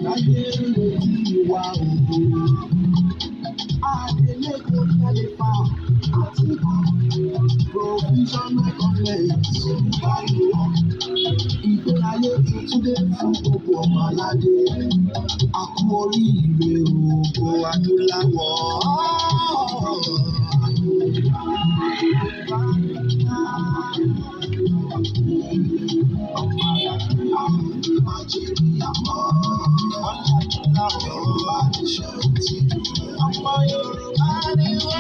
láyé retí wa òdo. Adele kò tẹ̀lé fa àti provisional government báyìí. Ìgbé ayé tuntun dé fún gbogbo ọmọ aládé. A kú oríire ògo adúláwọ̀. Ọmọ Yorùbá ni wá.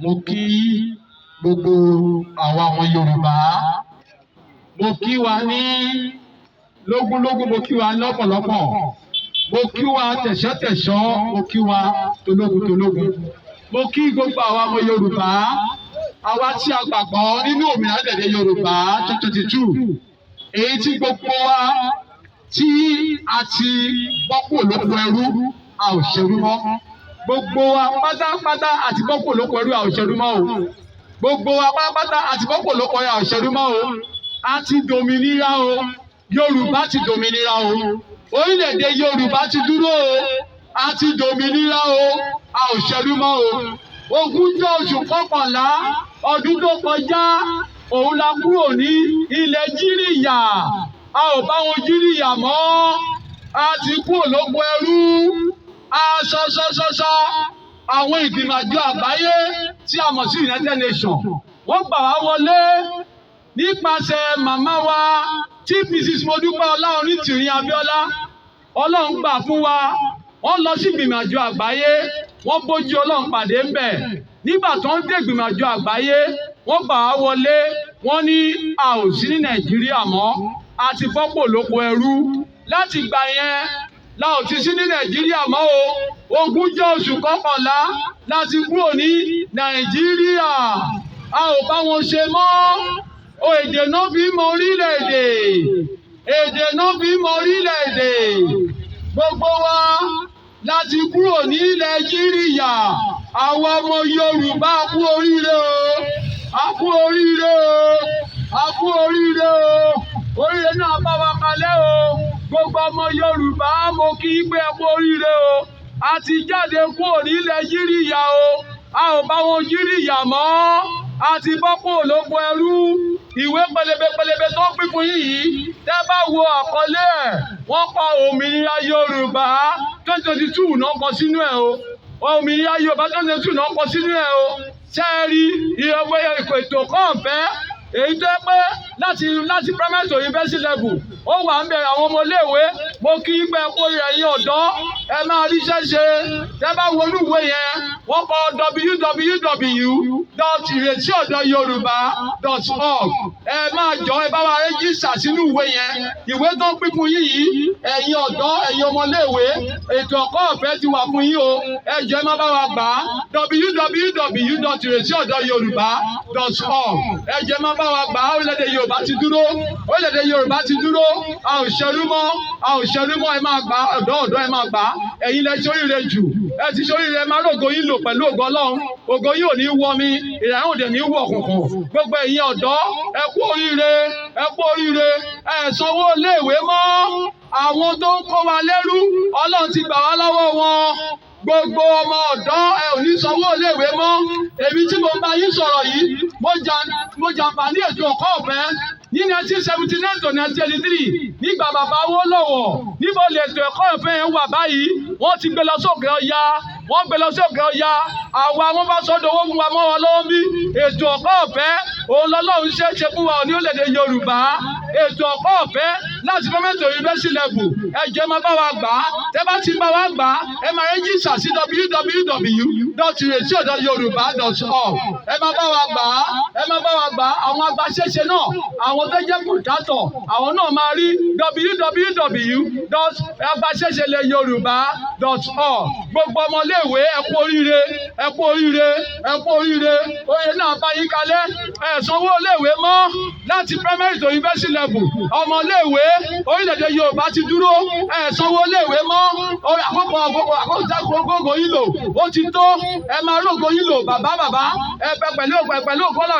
Mo kí gbogbo àwa ọmọ Yorùbá, mo kí wa ní lógúnlógún, mo kí wa lọ́pọ̀lọpọ̀, mo kí wa tẹ̀ṣọ́tẹ̀ṣọ́, mo kí wa tológun. Mo kí gbogbo àwa ọmọ Yorùbá, àwa tí a gbàgbọ́ nínú òmìnira èdè Yorùbá 2022, èyí tí gbogbo wa tí a ti bọ́ kúrò lóko ẹrú, a ò ṣerú mọ́. Gbogbo wa pátápátá àti bọ́ kúrò lóko ẹrú, a ò ṣerú mọ́ o. Gbogbo wa pátápátá àti bọ́ kúrò lóko ẹrú, a ò ṣerú mọ́ o. A ti dòmìnira o. Yorùbá ti dòmìnira o. Orílẹ̀-èdè Yorùbá ti dúró o. A ti dòmìnira o. A ò ṣerú mọ́ o. Ogúnjọ́ oṣù kọkànlá ọdún tó kọjá, òun la kúrò ní ilẹ̀ Jíríyà. A ò bá wọn Jíríyà mọ́. A ti kúrò lóko ẹrú. Aṣọṣọṣọṣọ àwọn ìgbìmọ̀ àjọ àgbáyé tí a mọ̀ sí United Nations wọ́n gbà wá wọlé nípasẹ̀ màmá wa Chief Mrs. Modúpẹ́ Ọláonítìrí Abíọ́lá. Ọlọ́run gbà fún wa, wọ́n lọ sí ìgbìmọ̀ àjọ àgbáyé, wọ́n bójú Ọlọ́run pàdé ńbẹ̀. Nígbà tó ń dé ìgbìmọ̀ àjọ àgbáyé, wọ́n gbà wá wọlé, wọ́n ní a ò sí ní Nàìjíríà mọ́, a ti bọ́pò lóko ẹrú. Láti gbà yẹn la ò ti sí ní Nàìjíríà mọ́ o. Ogúnjọ́ oṣù kọkànlá láti kúrò ní Nàìjíríà. A ò bá wọn ṣe mọ́. Èdè náà fi mọ orílẹ̀-èdè. Èdè náà fi mọ orílẹ̀-èdè. Gbogbo wa láti kúrò ní Nàìjíríà. Àwọn ọmọ Yorùbá kú oríire o. A kú oríire o. A kú oríire o. Oríire náà bá wa kalẹ̀ o. Gbogbo ọmọ Yorùbá mo kí pé ẹ kú oríire o. A ti jáde kúrò ní Nàìjíríà o. A ò bá wọn Jíríyà mọ́. A ti bọ́ kúrò lóko ẹrú. Ìwé pẹlẹbẹ tó pín fún yìí, tẹ́ bá wo àkọlé ẹ̀, wọ́n kọ òmìnira Yorùbá 2022 náà kọ sínú ẹ̀ o. Òmìnira Yorùbá 2022 náà kọ sínú ẹ̀ o. Sẹ́ẹ̀rí ìrọ̀wé ètò kọ̀ọ̀fẹ́ èyí tó yẹ pé láti primary to university level ó wà ń bẹ̀rẹ̀ àwọn ọmọ iléèwé. Mo kí pé kó ẹ̀yin ọ̀dọ́ ẹ máa ríṣẹ́ ṣe. Tẹ́ bá wọnú ìwé yẹn, wọ́n kọ www.iretiodoyoruba.org. Ẹ máa jọ ẹ bá wa rẹ́jísà sínú ìwé yẹn. Ìwé tó ń pín fún yín yìí, ẹ̀yin ọ̀dọ́ ẹ̀yin ọmọ iléèwé, ètò ẹ̀kọ́ ọ̀fẹ́ ti wà fún yín o. Ẹ jọ̀ọ́ ẹ má bá wa gbà á. www.iretiodoyoruba.org. Ẹ jọ̀ọ́ ẹ má bá wa gbà á. Orílẹ̀-èdè Yorùbá ti dúró. Orílẹ̀-èdè Yorùbá ti dúró. A ò ṣerú mọ́. A ò ṣerú mọ́. Ẹ máa gbà á. Ọ̀dọ́ ẹ máa gbà á. Ẹ̀yin lẹ ṣe oríire jù. Ẹ ti ṣe oríire. Ẹ máa rògo yín lò pẹ̀lú ògo Ọlọ́run. Ògo yín ò ní wọ mi. Ìràwọ̀ òde ní wọ̀ kùnkùn. Gbogbo ẹ̀yin ọ̀dọ́ ẹ kú oríire. Ẹ kú oríire. Ẹ sanwó iléèwé mọ́. Àwọn tó ń kó wa lẹ́rú, Ọlọ́run ti gbà wá lọ́wọ́ wọn. Gbogbo ọmọ ọ̀dọ́ ẹ ò ní sanwó iléèwé mọ́. Èmi tí mo bá yín sọ̀rọ̀ yìí, mo jàǹfààní ètò ẹ̀kọ́ ọ̀fẹ́ ní 1979 to 1983 nígbà bàbá Awólọ́wọ̀. Níbo lè ètò ẹ̀kọ́ ọ̀fẹ́ yẹn wà báyìí? Wọ́n ti gbé lọ sókè Ọya. wọ́n gbé lọ sí òkè ọya àwa wọn bá sọ́dọ̀ owó fún wa mọ́ wọn lọ́wọ́ bí ètò ẹ̀kọ́ ọ̀fẹ́ òun lọ́lọ́run ṣe fún wa ní orílẹ̀-èdè Yorùbá ètò ẹ̀kọ́ ọ̀fẹ́ láti fẹ́mẹ́tò university level ẹ jẹ́ máa bá wa gbà á tẹ́ bá ti bá wa gbà á ẹ máa rẹ́jísà sí www.yoruba.org ẹ máa bá wa gbà á ẹ máa bá wa gbà á àwọn agbaṣẹ́ṣe náà àwọn tó jẹ́ kòńtátọ̀ àwọn náà máa rí www.agbaṣẹ́ṣeleyoruba.org gbogbo ọmọléèwé ẹ kú oríire ẹ kú oríire ẹ kú oríire oyè náà bá yín kalẹ̀ ẹ sanwó iléèwé mọ́ láti primary to university level ọmọléèwé orílẹ̀-èdè Yorùbá ti dúró ẹ sanwó iléèwé mọ́ àkókò yín lò ó ti tó ẹ máa rògbò yín lò bàbá ẹ pẹ̀lú ògbọ́nà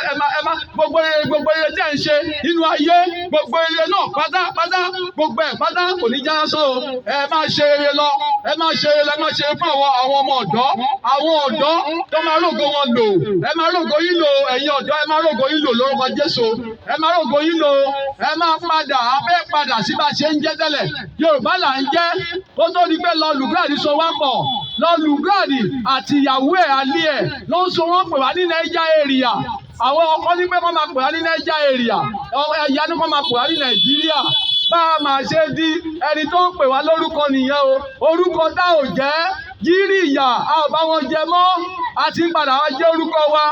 ẹ má gbogbo ire tí ẹ ń ṣe nínú ayé gbogbo ire náà pátápátá gbogbo ẹ̀ pátá kò ní já sọ o ẹ máa ṣe ire lọ ẹ máa ṣe ire lọ ẹ máa ṣe fún àwọn ọmọ ọ̀dọ́ àwọn ọ̀dọ́ tó máa rògbò wọn lò ẹ máa rògbò yín lò ẹ̀yin ọ̀dọ́ ẹ máa rògbò yín lò lórúkọ Jésù ẹ máa rògbò yín lò ẹ máa padà sí bá a ṣe ń jẹ́ tẹ́lẹ̀ Yorùbá là ń jẹ́ ó tó di pé lọ lùgbàdì so wá pọ̀ lọ lùgbàdì àti ìyàwó ẹ̀ alẹ́ ẹ̀ ló ń so wọ́n pè wá ní Niger area àwọn ọkọ ní pé wọ́n máa pè wá ní Niger area ẹ̀yà ní wọ́n máa pè wá ní Nàìjíríà bá a máa ṣe di ẹni tó ń pè wá lórúkọ nìyẹn o orúkọ tá ò jẹ́ yírí ìyà a ò bá wọn jẹ mọ́ a ti ń padà wá jẹ́ orúkọ wa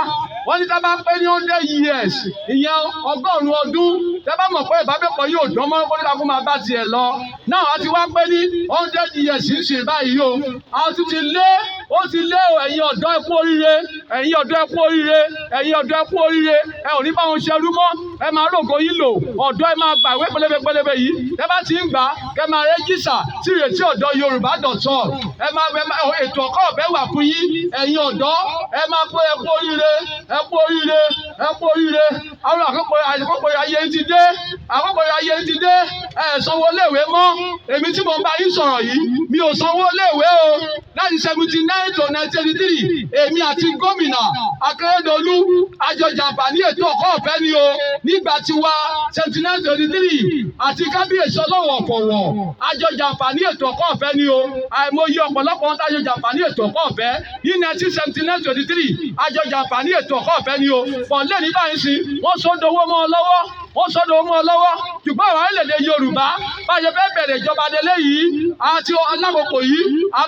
wọ́n ní tá bá pé ní 100 years ìyẹn 100 ọdún tẹ́ bá mọ̀ pé ìbábẹ́pọ̀ yóò dán mọ́ kó nígbà kó máa bá tiẹ̀ lọ náà a ti wá pé ní 100 years ń ṣe báyìí o a ti lé ó ti lé o ẹ̀yin ọ̀dọ́ ẹ kú oríire ẹ̀yin ọ̀dọ́ ẹ kú oríire ẹ̀yin ọ̀dọ́ ẹ kú oríire ẹ ò ní bá wọn ṣerú mọ́ ẹ máa rògbò yín lò ọ̀dọ́ ẹ máa gbà ìwé pẹlẹbẹ yìí tẹ́ bá ti ń gbà kẹ máa rẹ́jísà sí ìrètí ọ̀dọ́ Yorùbá.org ẹ máa ètò ẹ̀kọ́ ọ̀fẹ́ wà fún yín ẹ̀yin ọ̀dọ́ ẹ máa pé ẹ kú oríire ẹ kú oríire ẹ kú oríire àwọn àkókò ayé ti dé àkókò ayé ti dé ẹ sanwó léèwé mọ́ èmi tí mo ń bá yín sọ̀rọ̀ yìí mi ò sanwó léèwé o láti 79 to 1983 èmi àti gómìnà Akérédolú àjọjàǹfààní ètò ẹ̀kọ́ ọ̀fẹ́ ni o nígbà tí wá 79 to 83 àti kábíyèsí ọlọ́wọ̀ fọ̀wọ̀ àjọjàǹfààní ètò ẹ̀kọ́ ọ̀fẹ́ ni o àìmọye ọ̀pọ̀lọpọ̀ ń àjọjàǹfààní ètò ẹ̀kọ́ ọ̀fẹ́ ní 1979 to 83 àjọjàǹfààní ètò ẹ̀kọ́ ọ̀fẹ́ ni o pọ̀ lẹ́ni báyìí sí wọ́n sọ́dọ̀ owó mọ́ ọ lọ́wọ́ ṣùgbọ́n àwọn orílẹ̀-èdè Yorùbá báyọ̀ fẹ́ bẹ̀rẹ̀ ìjọba délé yìí àti alákòókò yìí a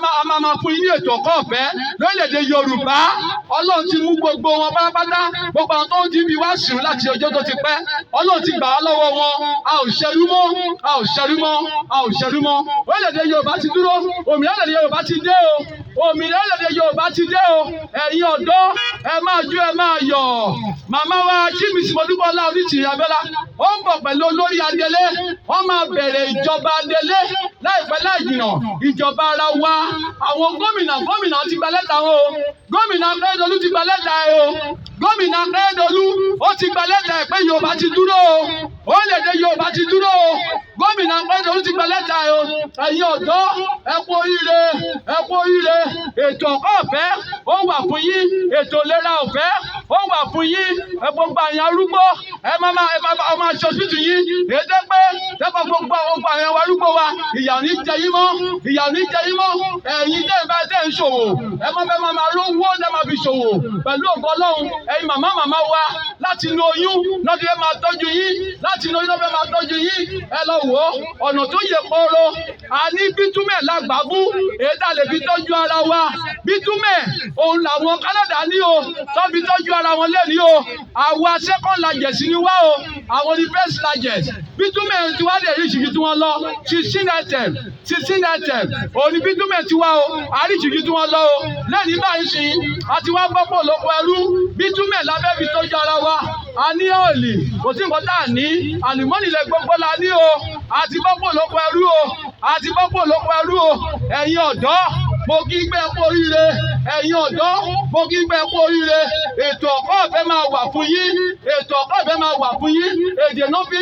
máa fún yín ní ètò ẹ̀kọ́ ọ̀fẹ́ lórílẹ̀-èdè Yorùbá Ọlọ́run ti mú gbogbo wọn pátápátá gbogbo àwọn tó ń jí bí wá sùn láti ọjọ́ tó ti pẹ́ Ọlọ́run ti gbà á lọ́wọ́ wọn a ò ṣẹrú mọ́ orílẹ̀-èdè Yorùbá ti dúró òmìnira orílẹ̀-èdè Yorùbá ti dé o òmìnira orílẹ̀-èdè Yorùbá ti dé o ẹ̀yin ọ̀dọ́ ẹ máa jó ẹ máa yọ̀ màmá wa Chimis Modúpẹ́ọlá Onítìrí Abíọ́lá ó ń bọ̀ pẹ̀lú Olori Adele wọ́n máa bẹ̀rẹ̀ ìjọba Adele láìpẹ́ láì jìnnà ìjọba ara wa àwọn gómìnà ti gba lẹ́tà wọn o gómìnà Akérédolú ti gba lẹ́tà ẹ o gómìnà Akérédolú ó ti gba lẹ́tà ẹ pé Yorùbá ti dúró o orílẹ̀-èdè Yorùbá ti dúró o gómìnà Akérédolú ti gba lẹ́tà ẹ o ẹ̀yin ọ̀dọ́ ẹ kú oríire ètò ẹ̀kọ́ ọ̀fẹ́ ó wà fún yín ètò ìlera ọ̀fẹ́ ó wà fún yín gbogbo àyàn arúgbó ẹ máa ṣọ́sítù yín èdè pé tẹ́kọ̀ gbogbo àyàn arúgbó wa ìyà ò ní jẹ yín mọ́ ẹ̀yin tẹ́ ń ṣòwò ẹ máa lówó ẹ máa fi ṣòwò pẹ̀lú ògo Ọlọ́run ẹ̀yin màmá wa láti inú oyún lọ́dún fẹ́ máa tọ́jú yín ẹ lọ wò ó ọ̀nà tó yẹ kóró a ní bítúmẹ̀ lágbàbú èyí tá a lè fi tọ́jú ara wa bítúmẹ̀ òun làwọn Canada ní o tó fi tọ́jú ara wọn lẹ́ni o àwa second largest ni wá o àwọn ni first largest bítúmẹ̀ tí wá lè rí ìṣìkì tí wọ́n lọ 16 item òun ni bítúmẹ̀ tí wá o àrí ìṣìkì tí wọ́n lọ o lẹ́ni báyìí sí àti wá gbọ́pọ̀ lóko ẹrú bítúmẹ̀ lábẹ́ fi tọ́jú ara wa a ní ọ̀lì kò sí nǹkan tá à ní àlùmọ́nì lẹ gbogbo la ní o àti gbọ́pọ̀ lóko ẹrú o ẹ̀yin ọ̀dọ́ mo kí gbẹ́ kú oríire ẹ̀yin ọ̀dọ́ mo kí gbẹ́ kú oríire ètò ẹ̀kọ́ ọ̀fẹ́ máa wà fún yín èdè náà fi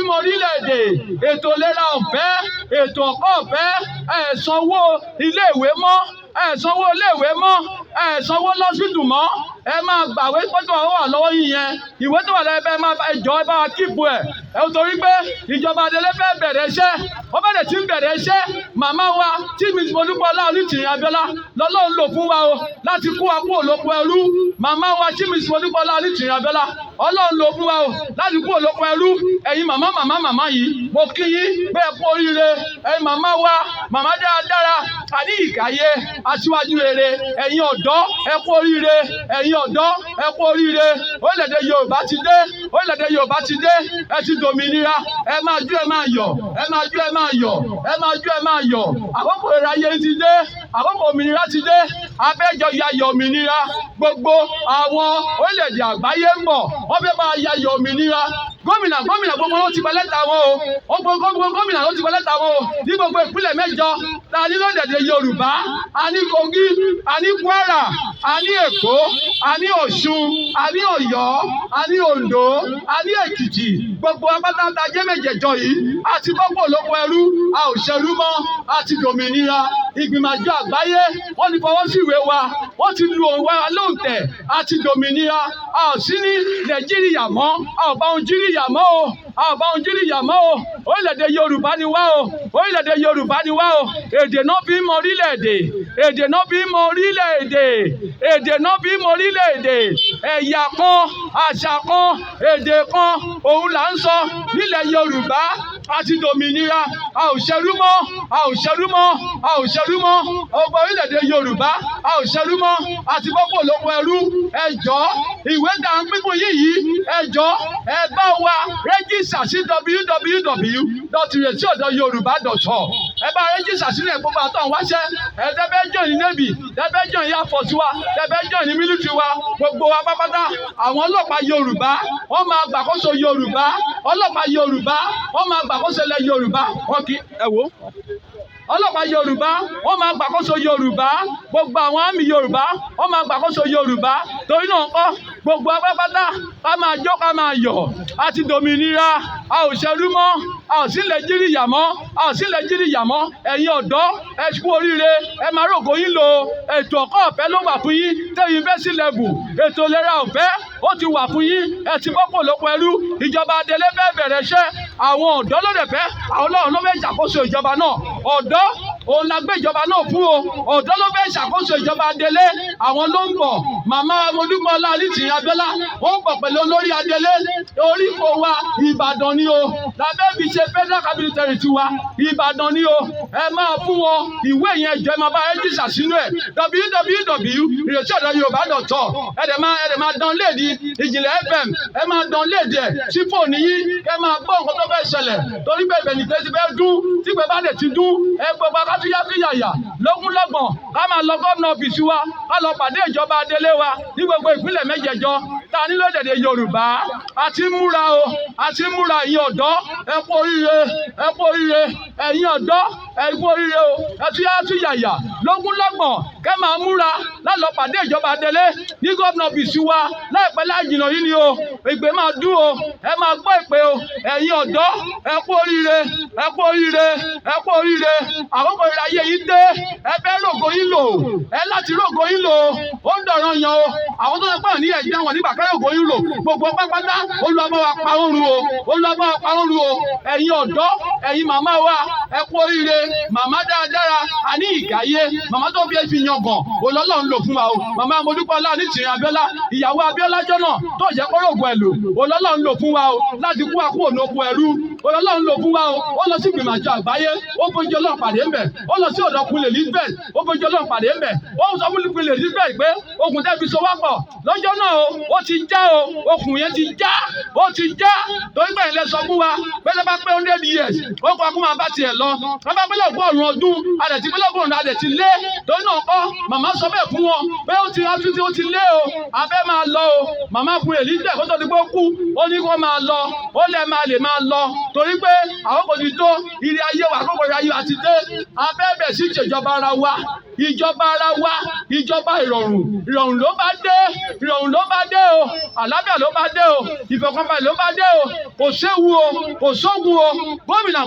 mọ orílẹ̀-èdè ètò ìlera ọ̀fẹ́ ètò ẹ̀kọ́ ọ̀fẹ́ ẹ sanwó iléèwé mọ́ ẹ sanwó iléèwé mọ́, ẹ sanwó lọ́sítù mọ́, ẹ máa gbàwé pọ́tò wà lọ́wọ́ yín yẹn, ìwé tó wà lẹ́ẹ̀bẹ̀ máa ẹjọ́ ẹ bá wa kíìpù ẹ̀ torí pé ìjọba Adélé fẹ́ bẹ̀rẹ̀ iṣẹ́, ó bẹ̀rẹ̀ tí ń bẹ̀rẹ̀ iṣẹ́. Màmá wa tí mi Modúpẹ́ Onítìrí Abíọ́lá lọ́lọ́run lò fún wa o láti kó wa kúrò lóko ẹrú. Màmá wa tí mi Modúpẹ́ Onítìrí Abíọ́lá Ọlọ́run lò fún wa o láti kúrò lóko ẹrú. Ẹ̀yin màmá yìí mo kí yín pé ẹ kú oríire. Ẹ̀yin màmá wa, màmá dáradára, àní ìkàyé aṣíwájú rere. Ẹ̀yin ọ̀dọ́ ẹ kú oríire, ẹ̀yin ọ̀dọ́ ẹ kú oríire. Orílẹ̀-èdè Yorùbá ti dé, orílẹ̀-èdè Yorùbá ti dé, ẹ ti dòmìnira, ẹ máa jó ẹ máa yọ̀, ẹ máa jó ẹ máa yọ̀, ẹ máa jó ẹ máa yọ̀. Àkókò ìráyé ti dé, àkókò òmìnira ti dé, abẹ́jọ yayọ̀ òmìnira. Gbogbo àwọn orílẹ̀-èdè àgbáyé ń bọ̀, wọ́n fẹ́ máa yayọ̀ òmìnira. Gómìnà gbogbo ló ti gba lẹ́tà wọn o, gbogbo gómìnà ló ti gba lẹ́tà wọn o, ní gbogbo ìpínlẹ̀ 8 ta ní lórílẹ̀-èdè Yorùbá, a ní Kogi, a ní Kwara, a ní Èkó, a ní Ọ̀ṣun, a ní Ọ̀yọ́, a ní Oǹdó, a ní Èkìtì. Gbogbo apátáta jẹ́ 8 yìí àti gbogbo olóko ẹrú, a ò ṣerú mọ́, a ti dòmìnira. Ìgbìmọ̀ àjọ àgbáyé wọ́n ti fọwọ́ sí ìwé wa, wọ́n ti lu òun wa lóǹtẹ̀, a ti dòmìnira. A ò sí ní Nàìjíríà mọ́, a ò bá òun jíríyà mọ́ o, a ò bá òun jíríyà mọ́ o. Orílẹ̀-èdè Yorùbá ni wá o, orílẹ̀-èdè Yorùbá ni wá o. Èdè náà fi ń mọ orílẹ̀-èdè, èdè náà fi ń mọ orílẹ̀-èdè, èdè náà fi ń mọ orílẹ̀-èdè. Ẹ̀yà kan, àṣà kan, èdè kan, òun là ń sọ nílẹ̀ Yorùbá. A ti dòmìnira, a ò ṣerú mọ́, a ò ṣerú mọ́, a ò ṣerú mọ́. Ọgbà orílẹ̀-èdè Yorùbá, a ò ṣerú mọ́, àti gbogbo olóko ẹrú. Ẹ jọ̀ọ́, ìwé tá à ń pínpín yìí, ẹ jọ̀ọ́, ẹ bá wa rẹ́gísítà sí www.iretiodoyoruba.org. Ẹ bá rẹ́gísítà sílẹ̀ gbogbo àtọ̀ wáṣẹ́. Ẹ tẹ́fẹ́ jọ̀ ní Navy, tẹ́fẹ́ jọ̀ ní Air Force wa, tẹ́fẹ́ jọ̀ ní military wa, gbogbo wa pápátá. Àwọn ọlọ́pàá Yorùbá, wọ́n máa gbàkóso Yorùbá. Ọlọ́pàá Yorùbá, wọ́n máa gbàkóso ilẹ̀ Yorùbá. Wọ́n kì í ẹ wò. Ọlọ́pàá Yorùbá, wọ́n máa gbàkóso Yorùbá. Gbogbo àwọn àmì Yorùbá, wọ́n máa gbàkóso Yorùbá. Torí náà kọ́ gbogbo apápátá ká máa jó ká máa yọ̀. A ti dòmìnira, a ò ṣerú mọ́, a ò sí lè jíríyà mọ́, a ò sí lè jíríyà mọ́. Ẹ̀yin ọ̀dọ́ ẹ kú oríire, ẹ máa rògbò yín lò. Ètò ẹ̀kọ́ ọ̀fẹ́ ló wà fún yín dé university level. Ètò ìlera ọ̀fẹ́ ó ti wà fún yín. Ẹ ti bọ́ pòlóko ẹrú. Ìjọba Adélé fẹ́ bẹ̀rẹ̀ iṣẹ́. Àwọn ọ̀dọ́ ló dẹ̀ fẹ́, àwọn Ọlọ́run ló fẹ́ ṣàkóso ìjọba náà. Ọ̀dọ́ òun la gbé ìjọba náà fún o. Ọ̀dọ́ ló fẹ́ ṣàkóso ìjọba Adélé. Àwọn ló ń bọ̀. Màmá Modúpẹ́ Onítìrí Abíọ́lá wọ́n ń bọ̀ pẹ̀lú Olori Adele. Oríko wa Ìbàdàn ni o. Lábẹ́ fi ṣe federal capital territory wa Ìbàdàn ni o. Ẹ máa fún wọn ìwé yẹn jẹ́ máa bá rẹ́jísà sínú ẹ̀ www.iretiodoyoruba.org. Ẹ dẹ̀ máa dán léèdì Ìjìnlẹ̀ FM. Ẹ máa dán léèdì ẹ̀ sí fóònù yín. Ẹ máa gbọ́ nǹkan tó fẹ́ ṣẹlẹ̀. Torí bẹ́ẹ̀ bẹ́ẹ̀ nìkan ti fẹ́ dún. Tí pé bá dẹ̀ ti dún, ẹ gbogbo akátúyàtúyàyà lógúnlọ́gbọ̀n ká máa lọ gómìnà ọ́fíìsì wa, ká lọ pàdé ìjọba Adélé wa ní gbogbo ìpínlẹ̀ 8 ta ní lórílẹ̀-èdè Yorùbá. A ti ń múra o, a ti ń múra. Ẹ̀yin ọ̀dọ́ ẹ kú oríire, ẹ kú oríire. Ẹ̀yin ọ̀dọ́ ẹ kú oríire o. Ẹ túyàtúyàyà lógúnlọ́gbọ̀n kẹ́ máa múra lálọ́ pàdé ìjọba Adélé ní gómìnà ọ́fíìsì wa láìpẹ́ láìjìnà yìí ni o. Ìpè máa dún o, ẹ máa gbọ́ ìpè o. Ẹ̀yin ọ̀dọ́ ẹ kú oríire, ẹ kú oríire, ẹ kú oríire. Àkókò ìráyè yìí dé. Ẹ fẹ́ rògo yín lò, ẹ láti rògo yín lò. Ó ń dọ̀ràn yan o. Àwọn tó ń pọ̀ ní ẹ̀jẹ̀ wọn nígbà kẹ́rẹ́ rògo yín lò. Gbogbo pápátá Olúwa bá wa pa wọ́n run o. Olúwa bá wa pa wọ́n run o. Ẹ̀yin ọ̀dọ́, ẹ̀yin màmá wa ẹ kú oríire. Màmá dáradára, àní ìkàyé. Màmá tó fi èéfì yan gàn, Ọlọ́run lò fún wa o. Màmá Modúpẹ́ Onítìrí Abíọ́lá, ìyàwó Abíọ́lá jọ́nà tó jẹ́ kó rògbò ẹ̀ lò. Ọlọ́run lò fún wa o láti kú àkú ònòkú ẹrú. Ọlọ́run lò fún wa o. Ó lọ sí ìgbìmọ̀ àjọ àgbáyé, ó fojú Ọlọ́run pàdé ń bẹ̀. Ó lọ sí ọ̀dọ̀ Queen Elizabeth, ó fojú Ọlọ́run pàdé ń bẹ̀. Ó sọ fún Queen Elizabeth pé okùn tẹ́ fi so wá pọ̀ lọ́jọ́ náà o, ó ti já o, okùn yẹn ti já, ó ti já. Torí pé ilẹ̀ sọ fún wa pé lọ́ bá pé 100 years, ó kọ́ akú máa bá tiẹ̀ lọ. Wọ́n bá pẹ́lẹ́ ọgọ́rùn-ún ọdún, adẹ̀ ti pẹ́lẹ́ ọgọ́rùn-ún adẹ̀ ti lé. Torí náà kọ́ màmá sọ bẹ́ẹ̀ fún wọn pé ó ti lé o, a fẹ́ máa lọ o. Màmá Queen Elizabeth kó tó di pé ó kú, ó ní kó máa lọ, ó lẹ̀ máa lè máa lọ. Torí pé àwọn kò ti tó ilé ayé wa, àkókò ayé wa ti dé. A fẹ́ bẹ̀ sí ìṣèjọba ara wa. ìjọba ara wa, ìjọba ìrọ̀rùn ló bá dé, ìrọ̀rùn ló bá dé o, àlàáfíà ló bá dé o, ìfọ̀kànbalẹ̀ ló bá dé o, kò séwu o, kò sógun o. Gómìnà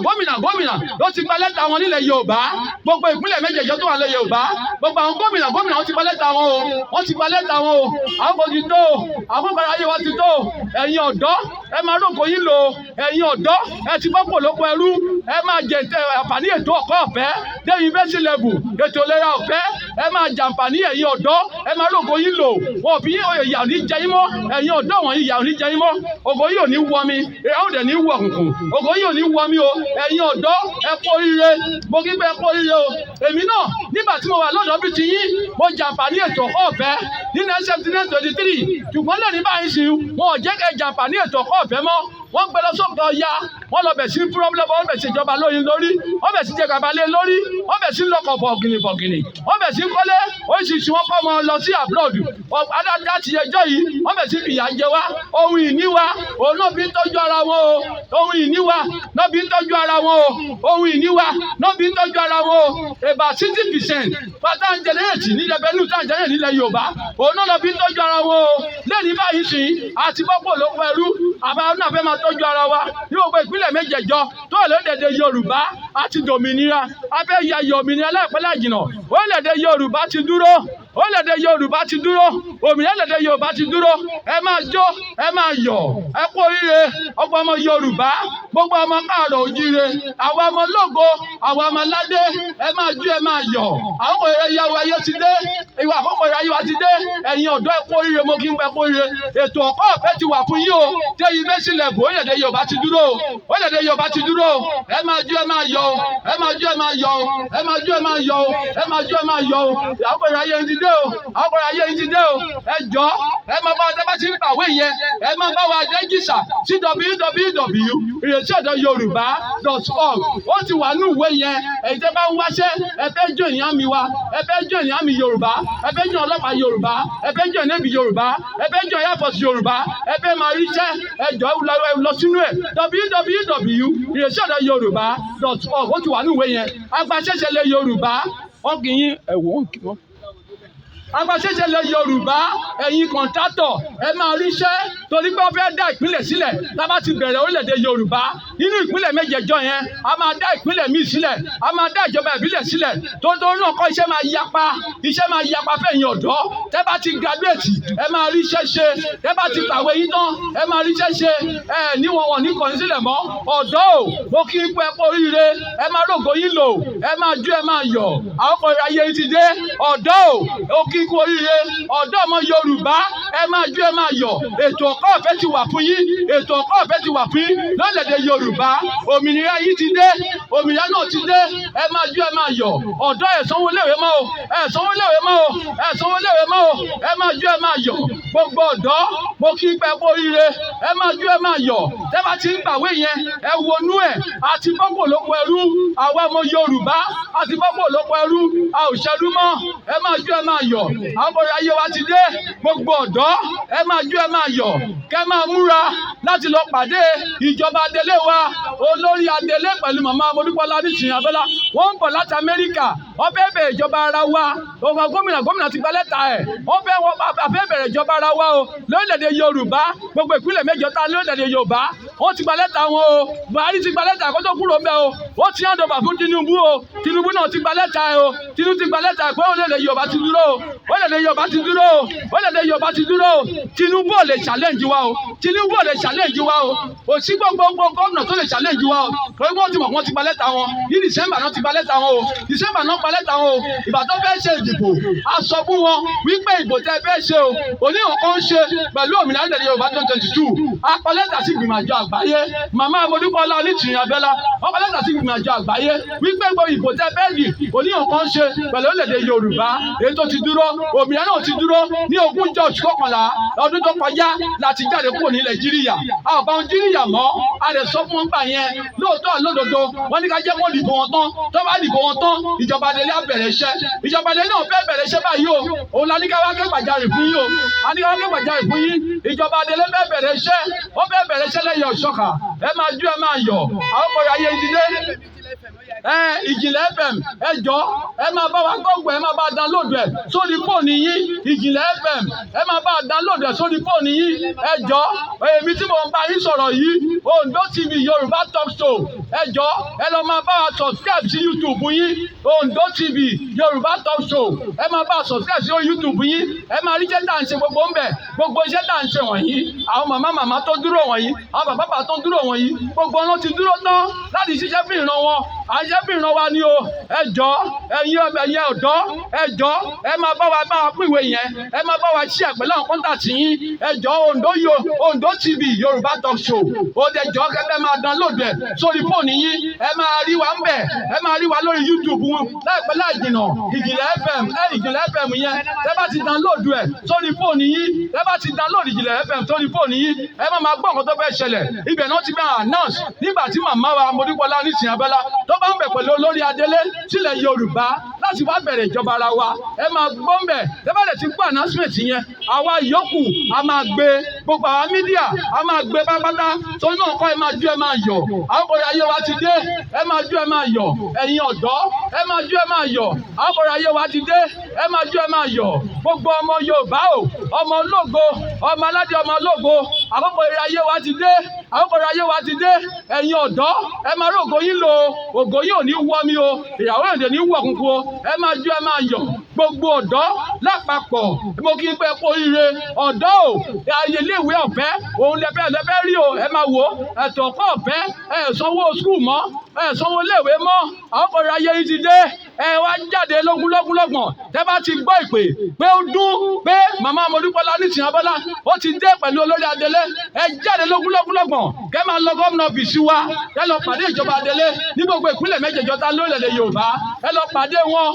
ló ti gba lẹ́tà wọn nílẹ̀ Yorùbá, gbogbo ìpínlẹ̀ méjèèjì tó wà lẹ̀ Yorùbá, gbogbo àwọn gómìnà wọn ti gba lẹ́tà wọn o, wọ́n ti gba lẹ́tà wọn o, àwọn kò ti tó o, àwọn kò ayé wa ti tó o. Ẹ̀yin ọ̀dọ́ ẹ máa rògbò yín lò ó, ẹ̀yin ọ̀dọ́ ẹ ti bọ́ pò lóko ẹrú, ẹ máa jẹ àǹfààní ètò ẹ̀kọ́ ọ̀fẹ́ dé yunifásitì level, ètò ìlera ọ̀fẹ́, ẹ máa jàǹfààní ẹ̀yin ọ̀dọ́ ẹ máa rògbò yín lò, wọn ò bí ìyà ò ní jẹ yín mọ́, ẹ̀yin ọ̀dọ́ wọ̀nyí ìyà ò ní jẹ yín mọ́, ògo yìí ò ní wọ mi, ìyà ò dẹ̀ ní wọ òkùnkùn, ògo yìí ò ní wọ mi o, ẹ̀yin ọ̀dọ́ ẹ kú oríire, mo kí pé ẹ kú oríire o. Èmi náà nígbà tí mo wà lọ́dọ̀ bí ti yín, mo jàǹfààní ètò ẹ̀kọ́ ọ̀fẹ́ ní 1973, ṣùgbọ́n lẹ́ni báyìí sí wọn ò jẹ́ kẹ́ jàǹfààní ètò ẹ̀kọ́ ọ̀fẹ́ mọ́, wọ́n gbé lọ sókè ọya, wọ́n lọ bẹ̀ sí púrọ́bùlẹ́bù, wọ́n bẹ̀ sí ìjọba lórí, wọ́n bẹ̀ sí jẹ gàba lé lórí, wọ́n bẹ̀ sí lọ́kọ̀ bọ̀gìnì, wọ́n bẹ̀ sí kọ́lé oríṣiríṣi, wọ́n kọ́ ọmọ lọ sí abroad, adájọ́ àti ẹjọ́ yìí wọ́n bẹ̀ sí fìyà jẹ wá, ohun ìní wa òun náà fi ń tọ́jú ara wọn o, ohun ìní wa náà fi ń tọ́jú ara wọn o, ohun ìní wa náà fi ń tọ́jú ara wọn o. About 60% pátá ń jẹnẹrẹtì nílẹ̀ bẹ́ẹ̀ ní tá ń jẹnẹrẹtì nílẹ̀ Yorùbá, òun náà lọ fi ń tọ́jú ara wọn o. Lẹ́ni báyìí sí àti bọ́pọ̀ ló pẹ̀lú àbá náà fẹ́ máa tọ́jú ara wa ní gbogbo ìpínlẹ̀ méjèèjọ tó lóde Yorùbá àti dòmìnira, abẹ́ yayọ̀ òmìnira láìpẹ́ láìjìnà, orílẹ̀-èdè Yorùbá ti dúró, orílẹ̀-èdè Yorùbá ti dúró, òmìnira orílẹ̀-èdè Yorùbá ti dúró. Ẹ máa jó, ẹ máa yọ̀, ẹ kú oríire ọgbọ́n ọmọ Yorùbá, gbogbo ọmọ káàrọ̀ òjíire, àwọn ọmọ lógo, àwọn ọmọ aládé, ẹ máa jó, ẹ máa yọ̀. Àwọn ìyàwó ayé ti dé, ìwà àkọ́kọ́ ayé wa ti dé, ẹ̀yin ọ̀dọ́ ẹ kú oríire, mo kí ń pẹ́ kú oríire. Ètò ẹ̀kọ́ ọ̀fẹ́ ti wà fún yín o, tẹ́ yunifásitì level orílẹ̀-èdè Yorùbá ti dúró, orílẹ̀-èdè Yorùbá ti dúró. Ẹ máa jó, ẹ máa yọ̀, ẹ máa jó, ẹ máa yọ̀, ẹ máa jó, ẹ máa yọ̀, ẹ máa jó, ẹ máa yọ̀. Àwọn ayé ti dé o, àwọn ayé ti dé o. Ẹ jọ̀ọ́ ẹ máa bá wa dábàá sí ìpàwé yẹn, ẹ máa bá wa rẹ́jísà sí www.ireseyoruba.org. Ó ti wà ní ìwé yẹn, ẹ̀yin tẹ́ bá ń wáṣẹ́, ẹ fẹ́ jó ènìyàn mi wa, ẹ fẹ́ jó ènìyàn mi Yorùbá, ẹ fẹ́ jó ọlọ́pàá Yorùbá, ẹ fẹ́ jó ẹ̀nẹ́bí Yorùbá, ẹ fẹ́ jó airforce Yorùbá, ẹ fẹ́ máa ríṣẹ́, ẹ jọ̀ọ́ lọ sínú ẹ̀ www.ireseyoruba.org. Ó ti wà ní ìwé yẹn. Agbaṣẹ́ṣe lè Yorùbá, wọ́n kì í yín ẹ̀wọ̀n kì wọ́n. Agbaṣẹ́ṣe lè Yorùbá, ẹ̀yin kọ̀ǹtátọ̀ ẹ máa ríṣẹ́, torí pé wọ́n fẹ́ dá ìpínlẹ̀ sílẹ̀. Tá bá ti bẹ̀rẹ̀ orílẹ̀-èdè Yorùbá nínú ìpínlẹ̀ méjèèjọ yẹn, a máa dá ìpínlẹ̀ míì sílẹ̀, a máa dá ìjọba ìbílẹ̀ sílẹ̀. Tó náà kọ́ iṣẹ́ máa yapa fẹ̀yìn ọ̀dọ́. Tẹ́ bá ti graduate ẹ máa ríṣẹ́ ṣe, tẹ́ bá ti kàwé yín tán ẹ máa ríṣẹ́ ṣe, ẹ níwọ̀n wọ̀n ní kọ̀ọ̀ní sílẹ̀ mọ́. Ọ̀dọ́ o, mo kí ń pẹ́ oríire, ẹ máa rògbò yín lò, ẹ máa jó, ẹ máa yọ̀. Àwọn ọkọ̀ ayé ti dé. Ọ̀dọ́ o, kí kú oríire, ọ̀dọ́ ọmọ Yorùbá, ẹ máa jó, ẹ máa yọ̀. Ètò ẹ̀kọ́ ọ̀fẹ́ ti wà fún yín, ètò ẹ̀kọ́ ọ̀fẹ́ ti wà fún yín lórílẹ̀-èdè Yorùbá. Òmìnira yìí ti dé, òmìnira náà ti dé, ẹ máa jó, ẹ máa yọ̀. Ọ̀dọ́ ẹ sanwó léèwé mọ́ o, ẹ sanwó léèwé mọ́ o, ẹ sanwó léèwé mọ́ o, ẹ máa jó, ẹ máa yọ̀. Gbogbo ọ̀dọ́ mo kí pẹ́ kú oríire, ẹ máa jó, ẹ máa yọ̀. Tẹ́ bá ti ń gbàwé yẹn, ẹ wọnú ẹ̀, àti bọ́pọ̀ lóko ẹrú, àwa ọmọ Yorùbá àti bọ́pọ̀ lóko ẹrú, a ò ṣẹrú mọ́, ẹ máa jó, ẹ máa yọ̀. Àwọn ayé wa ti dé, gbogbo ọ̀dọ́ ẹ máa jó, ẹ máa yọ̀. Kẹ́ máa múra láti lọ pàdé ìjọba Adele wa, Olori Adele pẹ̀lú màmá Modúpẹ́lá nísìnyí Abẹ́lá. Wọ́n ń bọ̀ láti Amẹ́ríkà, wọ́n fẹ́ bẹ̀rẹ̀ ìjọba ara wa. Òun gómìnà ti gba lẹ́tà ẹ̀, wọ́n fẹ́ bẹ̀rẹ̀ ìjọba ara wa o lórílẹ̀-èdè Yorùbá. Gbogbo ìpínlẹ̀ méjọ ta lórílẹ̀-èdè Yorùbá, wọ́n ti gba lẹ́tà wọn o. Buhari ti gba lẹ́tà kó tó kúrò bẹ́ẹ̀ o. Ó ti hand over fún Tinubu o. Tinubu náà ti gba lẹ́tà ẹ̀ o. Tinubu ti gba lẹ́tà ẹ̀ pé orílẹ̀-èdè Yorùbá ti dúró o. Orílẹ̀-èdè Yorùbá ti dúró o. Orílẹ̀-èdè Yorùbá ti dúró o. Tinubu ò lè challenge wa o. Tinubu ò lè challenge wa o. Òsì gbogbo gómìnà tó lè challenge wa o. Torí wọ́n ti mọ̀ wọ́n ti gba lẹ́tà wọn. Ní December náà ti gba lẹ́tà wọn o. December náà gba lẹ́tà wọn o. Ìgbà tó fẹ́ ṣe ìdìbò, a sọ fún wọn wípé ìbò tẹ́ fẹ́ ṣe o. Oníhàn kan ṣe pẹ̀lú òmìnira orílẹ̀-èdè Yorùbá 2022. A kọ lẹ́tà sí ìgbìmọ̀ àjọ àgbáyé. Màmá Modúpẹ́lá onítìrìn Abẹ́lá, wọ́n kọ lẹ́tà sí ìgbìmọ̀ àjọ àgbáyé wípé gbogbo ìbò tẹ́ fẹ́ dì oníhàn kan ṣe pẹ̀lú orílẹ̀-èdè Yorùbá. Èyí tó ti dúró, òmìnira náà ti dúró ní 20 oṣù kọkànlá ọdún tó kọjá láti jáde kúrò ní Nàìjíríà. A ò bá wọn jíríyà mọ́, a lè sọ fún wọn gbà yẹn lóòótọ́ lódodo. Wọ́n ní ká jẹ́ kó dìbò wọn tán, tó bá dìbò wọn tán, ìjọba Adele á bẹ̀rẹ̀ iṣẹ́. Ìjọba Adele náà fẹ́ bẹ̀rẹ̀ iṣẹ́ báyìí o. Òun la ní ká wá kẹ́gbàjarè fún yín o. A ní ká wá kẹ́gbàjarè fún yín. Ìjọba Adele fẹ́ bẹ̀rẹ̀ iṣẹ́, ó fẹ́ bẹ̀rẹ̀ iṣẹ́ lẹ́yìn ọ̀ṣọ́kà. Ẹ máa jó, ẹ máa yọ̀. Àwọn ọkọ̀ ayé ti dé. Ìjìnlẹ̀ FM ẹ jọ̀ọ́ ẹ máa bá wa gbọ́gbọ́ ẹ máa bá download ẹ̀ sórí fóònù yín Ìjìnlẹ̀ FM ẹ máa bá download ẹ̀ sórí fóònù yín ẹ jọ̀ọ́ èmi tí mo ń bá yín sọ̀rọ̀ yìí Ondo TV Yorùbá Talk Show ẹ jọ̀ọ́ ẹ lọ máa bá wa subscribe sí YouTube yín Ondo TV Yorùbá Talk Show ẹ máa bá wa subscribe sí YouTube yín ẹ máa rí iṣẹ́ tá à ń ṣe gbogbo ń bẹ̀ gbogbo iṣẹ́ tá à ń ṣe wọ̀nyí àwọn màmá tó dúró wọ̀nyí àwọn bàbá tó dúró wọ̀nyí gbogbo wọn ti dúró tán láti ṣiṣẹ́ fún ìran wọn àṣẹ fún ìran wa ni o ẹ jọ̀ọ́ ẹ̀yin ọ̀dọ́ ẹ jọ̀ọ́ ẹ máa bá wa pín ìwé yẹn ẹ máa bá wa share pẹ̀lú àwọn kọ́ńtàtì yín ẹ jọ̀ọ́ Ondo TV Yorùbá Talk Show ó dẹ jọ̀ọ́ kẹ́kẹ́ máa download ẹ̀ sórí fóònù yín ẹ máa rí wa ń bẹ̀ ẹ máa rí wa lórí YouTube wọn láìpẹ́ láì jìnà Ìjìnlẹ̀ FM Ìjìnlẹ̀ FM yẹn ẹ bá ti download ẹ̀ sórí fóònù yín ẹ bá ti download Ìjìnlẹ̀ FM sórí fóònù yín ẹ máa gbọ́ nǹkan tó fẹ́ ṣẹlẹ̀ ibẹ̀ náà ti bẹ́ẹ̀ announce nígbà tí màmá wa Modúpẹ́lá Onísìnyí Abẹ́lá tó bá ń bẹ̀ pẹ̀lú Olori Adele sílẹ̀ Yorùbá láti wá bẹ̀rẹ̀ ìjọba ara wa ẹ máa gbọ́ ń bẹ̀ ẹ bá dẹ̀ ti gbọ́ announcement yẹn àwa yòókù a máa gbé gbogbo àwọn mídíà a máa gbé pátápátá tó náà kọ́ ẹ máa jó ẹ máa yọ̀ àwọn ọkọ̀ ayé wa ti dé ẹ máa jó ẹ máa yọ̀ ẹ̀yin ọ̀dọ́ ẹ máa jó ẹ máa yọ̀ àwọn ọkọ̀ ayé wa ti dé ẹ máa jó ẹ máa yọ̀ gbogbo ọmọ Yorùbá o ọmọ ológo ọmọ aládé ọmọ ológo àkókò ayé wa ti dé àkókò ayé wa ti dé ẹ̀yin ọ̀dọ́ ẹ máa rí ògo yín lò ògo yín ò ní wọ́ mi o ìyàwó èdè ní wọ̀ kúnkún o ẹ máa jó ẹ máa yọ̀ gbogbo ọ̀dọ́ lápapọ̀ mo kí n pẹ́ kó ire ọ̀dọ́ o ayé iléèwé ọ̀fẹ́ òun lẹ́fẹ́ rí o ẹ máa wò ẹ̀tọ́ ọ̀pọ̀ ọ̀fẹ́ ẹ sanwó skul mọ́ ẹ sanwó iléèwé mọ́ àkókò ayé yìí ti dé ẹ wá jáde lọ́gbọ̀n tẹ́ bá ti gbọ́ ìpè pé ó dún pé màmá Modúpẹ́lá Onísìnyí Abẹ́lá ó ti dé pẹ̀lú Olori Adele ẹ jáde lọ́gbọ̀n kẹ́ máa lọ gómìnà bìsí wa ẹ lọ pàdé ìjọba Adele ní gbogbo ìpínlẹ̀ méjèèjọ tá lórílẹ̀‐èdè Yorùbá ẹ lọ pàdé wọn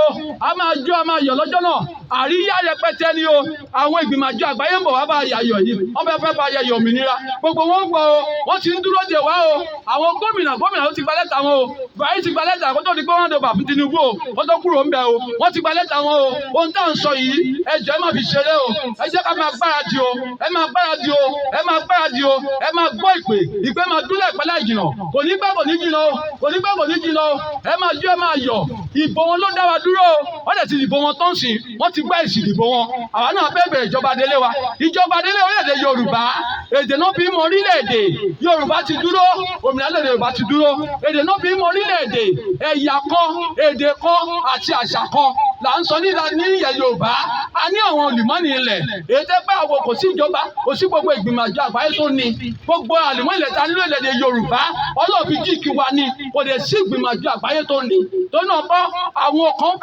o a máa jó a máa yọ̀ lọ́jọ́ náà àríyá rẹpẹtẹ ni o àwọn ìgbìmọ̀ àjọ àgbáyé ń bọ̀ wá bá yàyọ̀ yìí wọ́n fẹ́ bá yàyọ̀ òmìnira gbogbo wọn ń gbọ́ o wọ́n ti ń dúró de wá o àwọn gómìnà ó ti gba lẹ́tà wọn o Buhari ti gba lẹ́tà kó tó di pé wọ́n dọ̀bà fún Tinubu o kó tó kúrò ń bẹ̀ o wọ́n ti gba lẹ́tà wọn o ohun tá à ń sọ yìí ẹ jọ̀ọ́ ẹ má fi ṣeré o ẹ jẹ́ ká máa gbáradì o ẹ máa gbáradì o ẹ máa gbáradì o ẹ máa gbọ́ ìpè máa dúlẹ̀ pẹ́lá ìjìnà kò ní pẹ́ kò ní jìnà o ẹ máa jó ẹ máa yọ̀ ìbò wọn ló dá wa dúró o wọ́n dẹ̀ ti dìbò wọn tó ń sìn wọ́n ti gbá èsì ìdìbò wọn àwa náà fẹ́ bẹ̀rẹ̀ ìjọba Adélé wa ìjọba Adélé orílẹ̀-èdè Yorùbá èdè náà fi mọ orílẹ̀-èdè Yorùbá ti dúró òmìnira lóde Yorùbá ti dúró èdè náà fi mọ orílẹ̀-èdè ẹ̀yà kan èdè kan àti àṣà kan là ń sọ ní ilẹ̀ Yorùbá a ní àwọn olùmọ́ni ilẹ̀ èyí tẹ́ pé àwọn kò sí ìjọba kò sí gbogbo ìgbìmọ̀ àjọ àgbáyé tó ní gbogbo àlùmọ́ ilẹ̀ ta nílò ilẹ̀ Yorùbá ọlọ́ọ̀bí jíìkì wa ni kò dẹ̀ sí ìgbìmọ̀ àjọ àgbáyé tó ní tó náà bọ́ àwọn kan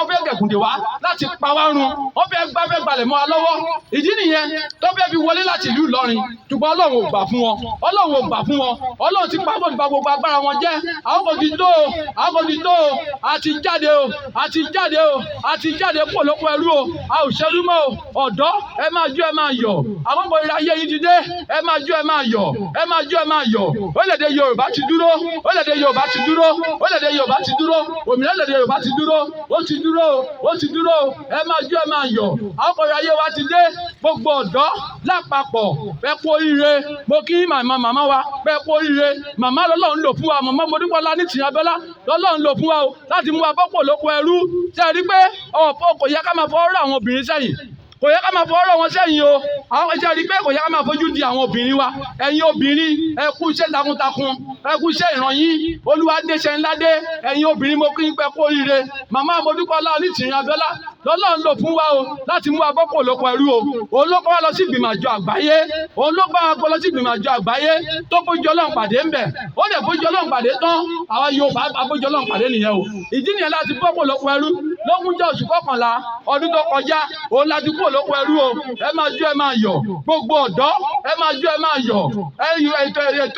fẹ́ gẹ̀gùndè wá láti pa wá run wọ́n fẹ́ gbalẹ̀ mọ́ wa lọ́wọ́ ìdí nìyẹn tó fẹ́ fi wọlé láti ìlú Ìlọrin ṣùgbọ́n Ọlọ́run ò gbà fún wọn Ọlọ́run ti pàbọ̀ nípa gbogbo agbára wọn jẹ́ àwọn kò ti tó o àti jáde pò lóko ẹrú o a ò ṣerú mọ́ o ọ̀dọ́ ẹ máa jó ẹ máa yọ̀ àwọn ọmọ ìlà ayé yìí ti dé ẹ máa jó ẹ máa yọ̀ orílẹ̀-èdè Yorùbá ti dúró òmìnira orílẹ̀-èdè Yorùbá ti dúró ó ti dúró ẹ máa jó ẹ máa yọ̀ àwọn ọmọ ìlà ayé wa ti dé gbogbo ọ̀dọ́ lápapọ̀ ẹ kú oríire mo kí màmá wa ẹ kú oríire màmá lọ́lọ́run lò fún wa màmá Modúpẹ́lá Onísìnyí Abẹ́lá lọ́lọ́run lò fún wa o láti mú wa bọ́pọ̀ lóko ẹrú tẹ́ ẹ rí pé kò yẹ ká máa fọwọ́ rọ àwọn obìnrin sẹ́yìn kò yẹ ká máa fọwọ́ rọ wọn sẹ́yìn o àwọn ẹja rí pé kò yẹ ká máa fojú di àwọn obìnrin wa ẹ̀yin obìnrin ẹ kú iṣẹ́ takuntakun ẹ kú iṣẹ́ ìrànyìn Olúwa déṣẹ́ ńlá dé ẹ̀yin obìnrin mo kí n pẹ́ kú oríire màmá Modúpẹ́lá Onísìnyí Abẹ́lá lọ́lọ́run lò fún wa o láti mú wa bọ́pọ̀ lóko ẹrú o òun ló bá wa lọ sí ìgbìmọ̀ àjọ àgbáyé òun ló bá wa lọ sí ìgbìmọ̀ àjọ àgbáyé tó bójú Ọlọ́run pàdé ńbẹ̀ ó dẹ̀ bójú Ọlọ́run pàdé tán àwa Yorùbá abójú Ọlọ́run pàdé nìyẹn o ìdí nìyẹn láti bọ́pọ̀ lóko ẹrú lógúnjọ́ oṣù kọkànlá ọdún tó kọjá òun láti kúrò lóko ẹrú o ẹ máa jó ẹ máa yọ̀ gbogbo ọ̀dọ́ ẹ máa jó ẹ máa yọ̀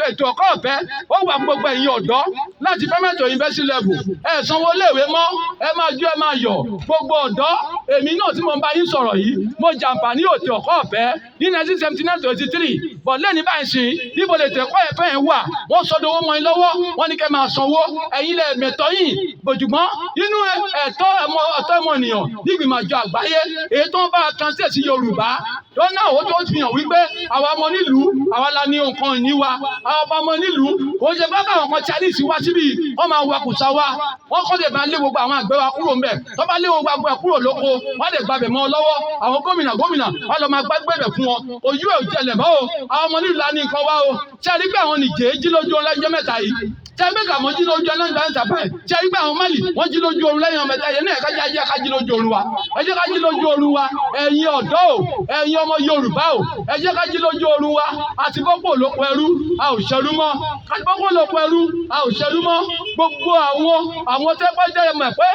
ètò ọ̀kọ́ ọ̀fẹ́ ó wà gbogbo ẹ̀yin ọ̀dọ́ láti fẹ́mẹ̀tò university level ẹ sanwó léèwé mọ́ ẹ máa jó ẹ máa yọ̀ gbogbo ọ̀dọ́ èmi náà tí mo ń bá yín sọ̀rọ̀ yìí mo jàǹfààní ètò ọ̀kọ́ ọ̀fẹ́ ní 1979-83 bọ̀ lẹ́ni báyìí sí níbo lè tẹ̀kọ́ ẹ̀fẹ́ yẹn wà wọ́n sọdọ̀ owó mọ́ yín lọ́wọ́ wọ́n ní kẹ́ máa sanwó ẹ̀yin lẹ̀ mẹ̀tọ́ yìí bòjúgbọ́n nínú ẹ̀tọ́ ẹ̀tọ́ ọmọnìyàn nígbìmọ̀ àjọ àgbáyé èyí tó ń bá translate sí Yorùbá lọ́nà àwọn tó fi hàn wípé àwa ọmọ nílùú àwa la ní nǹkan ìní wa àwọn ọmọ nílùú kò ṣe bá káwọn kan Chinese wá síbi wọ́n máa wakùsà wa wọ́n kọ́ lè máa lé gbogbo àwọn àgbẹ̀ wa kúrò ńbẹ̀ tó bá lé gbogbo àgbẹ̀ kúrò lóko wọ́n lè gbàbẹ̀ mọ́ ọ lọ́wọ́ àwọn gómìnà wọ́n lọ máa gbàgbẹ́bẹ̀ fún wọn òyú ẹ̀ ò jẹlẹ̀ mọ́ o àwọn ọmọ nílùú la ní nǹkan wá o ṣe àrí pé àwọn nìjẹ́ jí lójú ọlọ́jọ́ mẹ́ta yìí tẹ́gbẹ́ kà mọ́ jí lójú ẹlẹ́gbẹ́ ń tàbá ẹ̀ tí a rí pé àwọn Málì wọ́n jí lójú oorun lẹ́yìn ọmọ ẹ̀ta yẹn náà ẹ̀ka jẹ́ ká jí lójú oorun wa ẹ jẹ́ ká jí lójú oorun wa ẹ̀yin ọ̀dọ́ o ẹ̀yin ọmọ Yorùbá o ẹ jẹ́ ká jí lójú oorun wa àti bọ́pọ̀ lóko ẹrú a ò ṣẹrú mọ́ àti bọ́pọ̀ lóko ẹrú a ò ṣẹrú mọ́ gbogbo àwọn tẹ́pẹ́ jẹ́ mọ̀ pé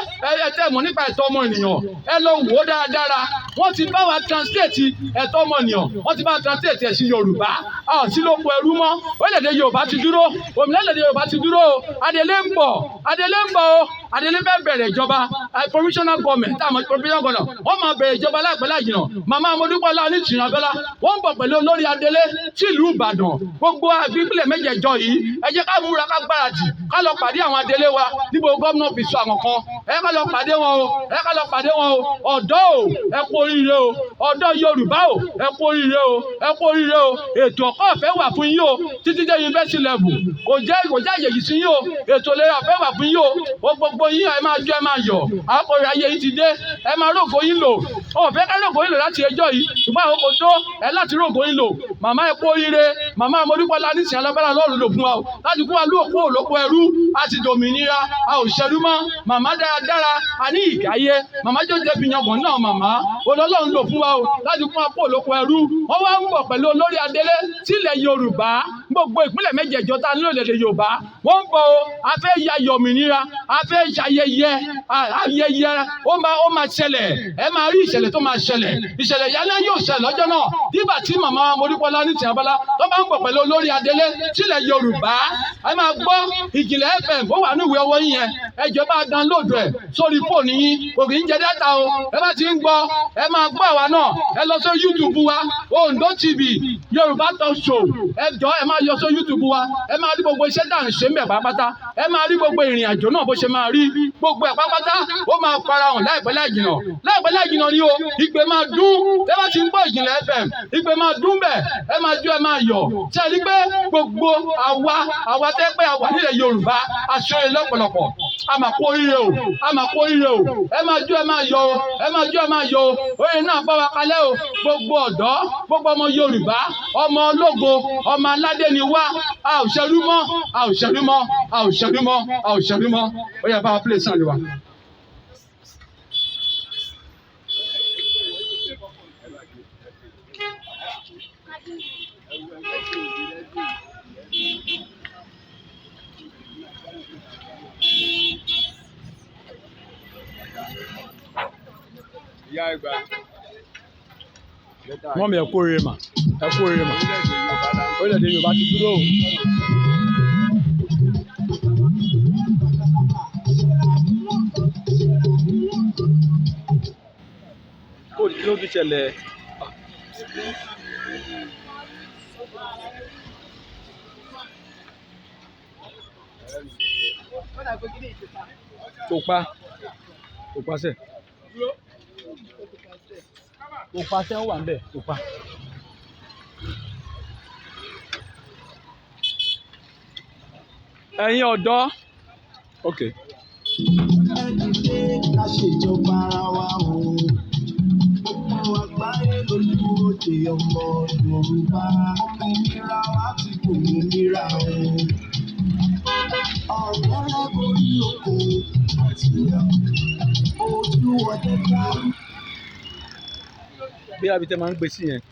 ẹ tẹ́ mọ̀ nípa ẹ̀tọ́ ọmọ ènìyàn ẹ lọ wò ó dáradára wọ́n ti bá wa translate ẹ̀tọ́ ọmọ ènìyàn wọ́n ti bá wa translate ẹ̀ sí Yorùbá a ò sí lóko ẹrú mọ́ orílẹ̀-èdè Yorùbá ti dúró òmìnira Yorùbá ti dúró Adele ń bọ̀ o Adele fẹ́ bẹ̀rẹ̀ ìjọba provisional government táwọn provisional government wọ́n máa bẹ̀rẹ̀ ìjọba láìpẹ́ láì jìnnà màmá Modúpẹ́ Onítìrí Abẹ́lá wọ́n ń bọ̀ pẹ̀lú Olori Adele sílùú Ìbàdàn gbogbo ìpínlẹ̀ mẹ́jẹ̀ẹ̀jọ yìí ẹ jẹ́ ká múra ká gbáradì ká lọ pàdé àwọn Adele wa níbo gómìnà fi sọ àwọn kan ẹ ká lọ pàdé wọn o ọ̀dọ́ o ẹ kú oríire o ọ̀dọ́ Yorùbá o ẹ kú oríire o ètò ọ̀kọ́ ọ̀fẹ́ wà fún yín o títí dé university level kò jẹ́ àyè yìí sí yín o ètò ìlera ọ̀fẹ́ wà fún yín o gbogbo yín ẹ máa jó ẹ máa yọ̀ àkọrẹ ayé yìí ti dé ẹ máa rògbò yín lò ọ̀fẹ́ ká rògbò yín lò láti ẹjọ́ yìí ṣùgbọ́n àwọn kò tó ẹ láti rògbò yín lò màmá ẹ kú oríire màmá Modúpẹ́ Onítìrí Abẹ́lá lọ́rùn lò fún wa o láti kú wa lóòkó òlóko ẹrú àti dòmìnira a ò ṣẹrú mọ́ màmá dáradára a ní ìgáyé màmá tó jẹ́ fi yangàn náà màmá Ọlọ́run lò fún wa o láti kú wa kó òlóko ẹrú wọ́n wá ń bọ̀ pẹ̀lú Olori Adele sílẹ̀ Yorùbá gbogbo ìpínlẹ̀ mẹ́jẹ̀ẹ̀jọ ta nílò èdè Yorùbá wọ́n ń bọ̀ o a fẹ́ ya yọ̀mìnira a fẹ́ ṣayẹyẹ ayẹyẹ ó máa ṣẹlẹ̀ ẹ máa rí ìṣẹ̀lẹ̀ tó máa ṣẹlẹ̀ ìṣẹ̀lẹ̀ yálẹ̀ yóò ṣẹlẹ̀ lọ́jọ́ náà nígbà tí màmá Modúpẹ́ Onítìrí Abẹ́lá tó bá ń bọ̀ pẹ̀lú Olori Adele sílẹ̀ Yorùbá ẹ máa gbọ́ Ìjìnlẹ̀ FM ó wà ní ìwé ọwọ́ yín yẹn ẹ jọ̀ọ́ bá download ẹ̀ sórí fóònù yín kò kì í jẹ dátà o ẹ bá ti ń gbọ́ ẹ máa gbọ́ àwa náà ẹ lọ sórí YouTube wa Ondo TV Yorùbá Talk Show ẹ jọ̀ọ́ ẹ máa yọ sórí YouTube wa ẹ máa rí gbogbo iṣẹ́ tá à ń ṣe ń bẹ̀ pátápátá ẹ máa rí gbogbo ìrìn àjò náà bó ṣe máa rí gbogbo ẹ̀ pátápátá ó máa farahàn láìpẹ́ láì jìnnà ni o ìpè máa dún ẹ bá ti ń gbọ́ Ìjìnlẹ̀ FM ìpè máa dún bẹ̀ ẹ máa jó ẹ máa yọ̀ ṣe rí pé gbogbo àwa tẹ́ pé àwa nílẹ̀ Yorùbá aṣọ́rẹ́ lọ́pọ̀lọpọ̀ a máa kó oríire o ẹ máa jó ẹ máa yọ̀ o oye náà bá wa kalẹ̀ o gbogbo ọ̀dọ́ gbogbo ọmọ Yorùbá ọmọ ológo ọmọ aládé ni wá a ò ṣẹrú mọ́ ó yẹ bá wa play sàn lè wa. Wọ́n mi ẹ kú oríire mà orílẹ̀-èdè Yorùbá ti dúró o. Kó ló fi ṣẹlẹ̀ kò pa sẹ́ kò pa sẹ́ wà ń bẹ̀ kò pa. Ẹ̀yin ọ̀dọ́ ok. Ẹ̀dìdé ká ṣèjọba ara wa o gbogbo àgbáyé lójúmọ́dé ọmọ Yorùbá òmìnira wa ti gbòmìnira o ọ̀rẹ́ borí oko àti ojú ọdẹ ká. Bí abitẹ máa ń gbé sí yẹn.